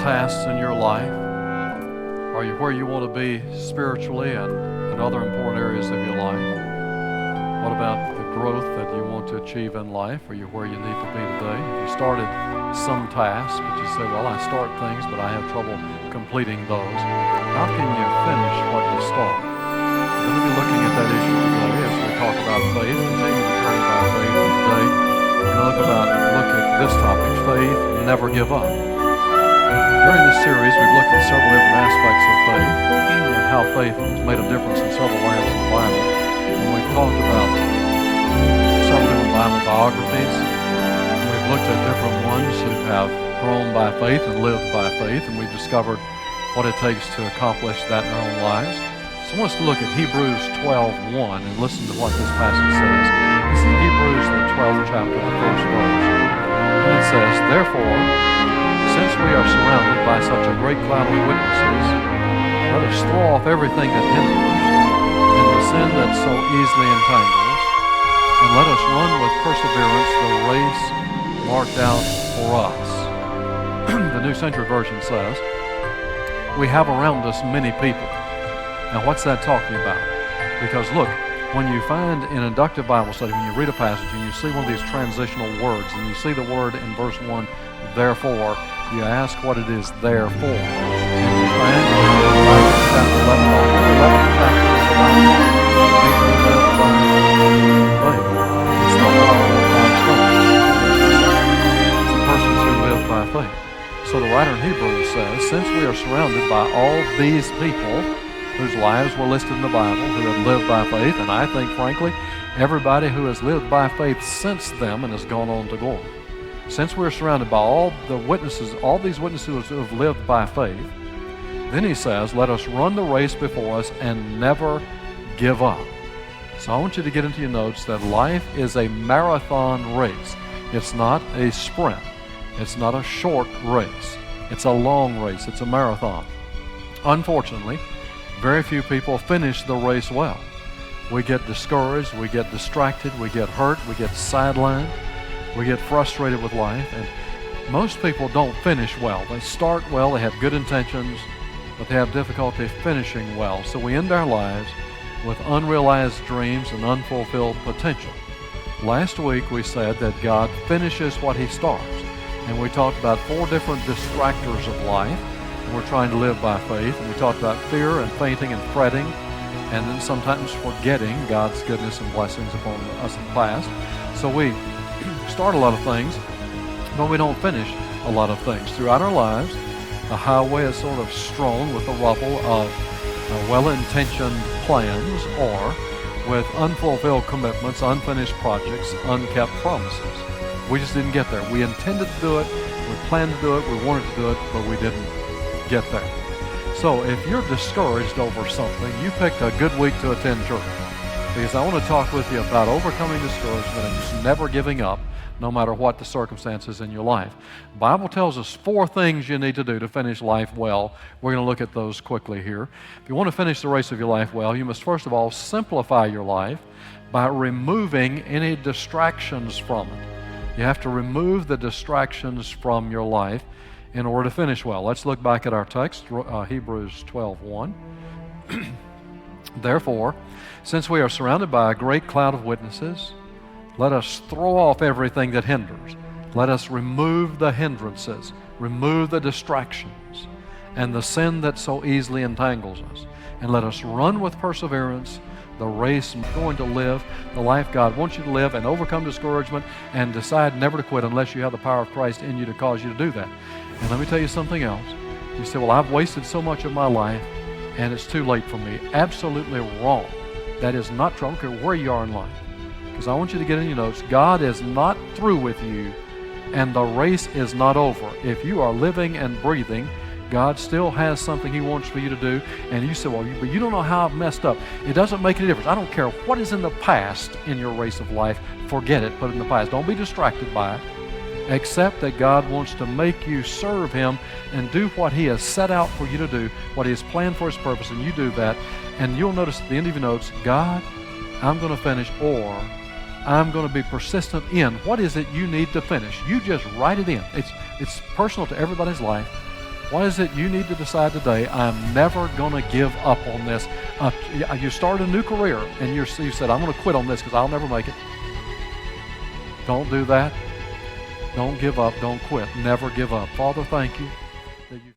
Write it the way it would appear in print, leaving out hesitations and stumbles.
tasks in your life? Are you where you want to be spiritually and in other important areas of your life? What about the growth that you want to achieve in life? Are you where you need to be today? Have you started some tasks, but you say, well, I start things, but I have trouble completing those? How can you finish what you start? We're going to be looking at that issue today as we talk about faith, continue the journey by faith. And today, we're going to look at this topic, faith, never give up. During this series, we've looked at several different aspects of faith and how faith has made a difference in several areas of the Bible. And we've talked about several different Bible biographies. We've looked at different ones who have grown by faith and lived by faith, and we've discovered what it takes to accomplish that in our own lives. So I want us to look at Hebrews 12:1 and listen to what this passage says. This is Hebrews, the 12th chapter, the first verse. And it says, therefore, since we are surrounded by such a great cloud of witnesses, let us throw off everything that hinders and the sin that so easily entangles, and let us run with perseverance the race marked out for us. The New Century Version says, we have around us many people. Now what's that talking about? Because look, when you find an inductive Bible study, when you read a passage and you see one of these transitional words, and you see the word in verse 1, therefore, you ask what it is there for. And you find in chapter 11, all 11 chapters about people who live by faith. It's not all God's faith. It's the persons who live by faith. So the writer in Hebrews says, since we are surrounded by all these people whose lives were listed in the Bible, who have lived by faith, and I think, frankly, everybody who has lived by faith since them and has gone on to glory. Since we're surrounded by all the witnesses, all these witnesses who have lived by faith, then he says, let us run the race before us and never give up. So I want you to get into your notes that life is a marathon race. It's not a sprint. It's not a short race. It's a long race. It's a marathon. Unfortunately, very few people finish the race well. We get discouraged, we get distracted, we get hurt, we get sidelined, we get frustrated with life, and most people don't finish well. They start well, they have good intentions, but they have difficulty finishing well. So we end our lives with unrealized dreams and unfulfilled potential. Last week we said that God finishes what He starts, and we talked about 4 different distractors of life. We're trying to live by faith, and we talked about fear and fainting and fretting, and then sometimes forgetting God's goodness and blessings upon us in the past. So we start a lot of things, but we don't finish a lot of things. Throughout our lives, the highway is sort of strewn with the rubble of well-intentioned plans, or with unfulfilled commitments, unfinished projects, unkept promises. We just didn't get there. We intended to do it, we planned to do it, we wanted to do it, but we didn't get there. So if you're discouraged over something, you picked a good week to attend church, because I want to talk with you about overcoming discouragement and just never giving up no matter what the circumstances in your life. The Bible tells us 4 things you need to do to finish life well. We're going to look at those quickly here. If you want to finish the race of your life well, you must first of all simplify your life by removing any distractions from it. You have to remove the distractions from your life in order to finish well. Let's look back at our text, Hebrews 12:1. Therefore, since we are surrounded by a great cloud of witnesses, let us throw off everything that hinders. Let us remove the hindrances, remove the distractions, and the sin that so easily entangles us. And let us run with perseverance the race we're going to live, the life God wants you to live, and overcome discouragement and decide never to quit unless you have the power of Christ in you to cause you to do that. And let me tell you something else. You say, well, I've wasted so much of my life and it's too late for me. Absolutely wrong. That is not true. I don't care where you are in life. Because I want you to get in your notes, God is not through with you and the race is not over. If you are living and breathing, God still has something He wants for you to do. And you say, well, but you don't know how I've messed up. It doesn't make any difference. I don't care what is in the past in your race of life. Forget it. Put it in the past. Don't be distracted by it. Accept that God wants to make you serve Him and do what He has set out for you to do, what He has planned for His purpose, and you do that. And you'll notice at the end of your notes, God, I'm going to finish, or I'm going to be persistent in. What is it you need to finish? You just write it in. It's personal to everybody's life. What is it you need to decide today? I'm never going to give up on this. You start a new career and you said, I'm going to quit on this because I'll never make it. Don't do that. Don't give up. Don't quit. Never give up. Father, thank you that you